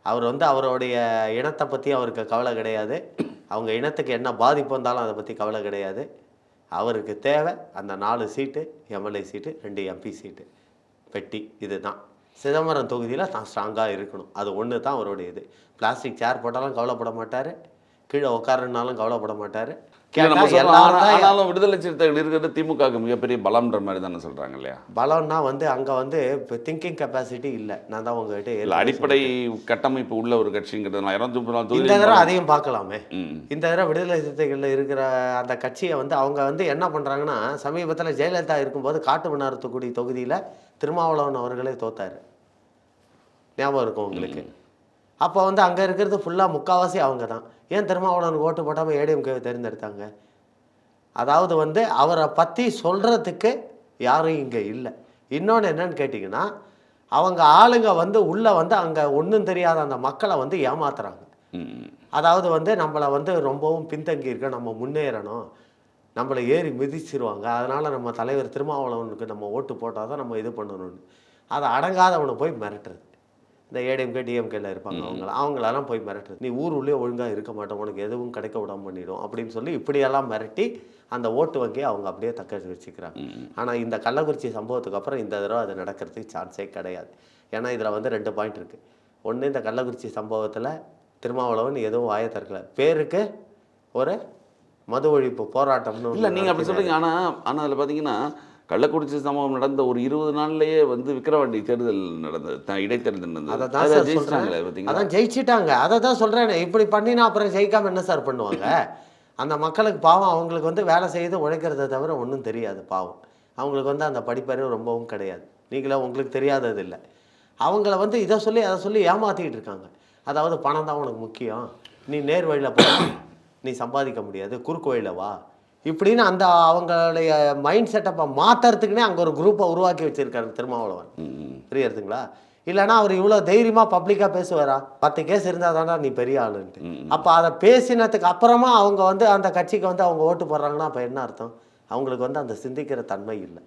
அவர் வந்து அவருடைய இனத்தை பற்றி அவருக்கு கவலை கிடையாது. அவங்க இனத்துக்கு என்ன பாதிப்பு வந்தாலும் அதை பற்றி கவலை கிடையாது. அவருக்கு தேவை அந்த 4 சீட்டு எம்எல்ஏ சீட்டு, 2 எம்பி சீட்டு, பெட்டி. இதுதான் சிதம்பரம் தொகுதியில் தான் ஸ்ட்ராங்காக இருக்கணும். அது ஒன்று தான் அவருடைய இது. பிளாஸ்டிக் சேர் போட்டாலும் கவலைப்பட மாட்டார், கீழே உட்காருனாலும் கவலைப்பட மாட்டார். ஆனாலும் விடுதலை சிறுத்தைகள் இருக்கிறது திமுகவுக்கு மிகப்பெரிய பலம்ன்ற மாதிரி தானே சொல்கிறாங்க இல்லையா? பலம்னா வந்து அங்கே வந்து இப்போ திங்கிங் கெப்பாசிட்டி இல்லை. நான் தான் உங்ககிட்ட இல்லை, அடிப்படை கட்டமைப்பு உள்ள ஒரு கட்சிங்கிறதுனால இந்த தடவை அதையும் பார்க்கலாமே. இந்த தடவை விடுதலை சிறுத்தைகளில் இருக்கிற அந்த கட்சியை வந்து அவங்க வந்து என்ன பண்ணுறாங்கன்னா, சமீபத்தில் ஜெயலலிதா இருக்கும்போது காட்டுமன்னார்த்துக்குடி தொகுதியில் திருமாவளவன் அவர்களே தோத்தார். ஞாபகம் இருக்கும் உங்களுக்கு. அப்போ வந்து அங்கே இருக்கிறது ஃபுல்லாக முக்கால்வாசி அவங்க தான். ஏன் திருமாவளவனுக்கு ஓட்டு போட்டாமல் ஏடிஎம்கேவை தேர்ந்தெடுத்தாங்க? அதாவது வந்து அவரை பற்றி சொல்கிறதுக்கு யாரும் இங்கே இல்லை. இன்னொன்று என்னன்னு கேட்டிங்கன்னா, அவங்க ஆளுங்க வந்து உள்ளே வந்து அங்கே ஒன்றும் தெரியாத அந்த மக்களை வந்து ஏமாத்துறாங்க. அதாவது வந்து நம்மளை வந்து ரொம்பவும் பின்தங்கி இருக்க, நம்ம முன்னேறணும், நம்மளை ஏறி மிதிச்சிருவாங்க, அதனால் நம்ம தலைவர் திருமாவளவனுக்கு நம்ம ஓட்டு போட்டால் தான் நம்ம இது பண்ணணும்னு அதை அடங்காதவனை போய் மிரட்டுறது. இந்த ஏடிஎம்கே டிஎம்கேல இருப்பாங்க அவங்களெல்லாம் போய் மிரட்டுறது. நீ ஊர் உள்ளே ஒழுங்காக இருக்க மாட்டோம், உனக்கு எதுவும் கிடைக்க விடாமல் பண்ணிடும் அப்படின்னு சொல்லி இப்படியெல்லாம் மிரட்டி அந்த ஓட்டு வங்கியை அவங்க அப்படியே தக்க வச்சுக்கிறாங்க. ஆனால் இந்த கள்ளக்குறிச்சி சம்பவத்துக்கு அப்புறம் இந்த தடவை அது நடக்கிறதுக்கு சான்ஸே கிடையாது. ஏன்னா இதில் வந்து 2 பாயிண்ட் இருக்குது. ஒன்று, இந்த கள்ளக்குறிச்சி சம்பவத்தில் திருமாவளவன் எதுவும் வாயை திறக்கல, பேருக்கு ஒரு மது ஒழிப்பு போராட்டம்னு இல்லை. நீங்கள் அப்படி சொல்கிறீங்க. ஆனால் அதில் பார்த்தீங்கன்னா கள்ளக்குறிச்சி சம்பவம் நடந்த ஒரு 20 நாள்லேயே வந்து விக்கிரவாண்டி தேர்தல் நடந்தது, இடைத்தேர்தல் நடந்தது. அதான் ஜெயிச்சிட்டாங்க. அதை தான் சொல்கிறேன். இப்படி பண்ணினா அப்புறம் ஜெயிக்காமல் என்ன சார் பண்ணுவாங்க? அந்த மக்களுக்கு பாவம், அவங்களுக்கு வந்து வேலை செய்து உழைக்கிறத தவிர ஒன்றும் தெரியாது. பாவம் அவங்களுக்கு வந்து அந்த படிப்பறிவு ரொம்பவும் கிடையாது. நீங்களே உங்களுக்கு தெரியாதது இல்லை. அவங்கள வந்து இதை சொல்லி அதை சொல்லி ஏமாற்றிக்கிட்டு இருக்காங்க. அதாவது பணம் தான் உனக்கு முக்கியம், நீ நேர் வழியில் போ, நீ சம்பாதிக்க முடியாது, குறுக்கு வழியில் வா, இப்படின்னு அந்த அவங்களுடைய மைண்ட் செட்டப்பை மாற்றுறதுக்குன்னே அங்கே ஒரு குரூப்பை உருவாக்கி வச்சுருக்காரு திருமாவளவன். புரியுறதுங்களா? இல்லைனா அவர் இவ்வளோ தைரியமாக பப்ளிக்காக பேசுவாரா? 10 கேஸ் இருந்தால் தானே நீ பெரிய ஆளுன்ட்டு. அப்போ அதை பேசினதுக்கு அப்புறமா அவங்க வந்து அந்த கட்சிக்கு வந்து அவங்க ஓட்டு போடுறாங்கன்னா அப்போ என்ன அர்த்தம்? அவங்களுக்கு வந்து அந்த சிந்திக்கிற தன்மை இல்லை.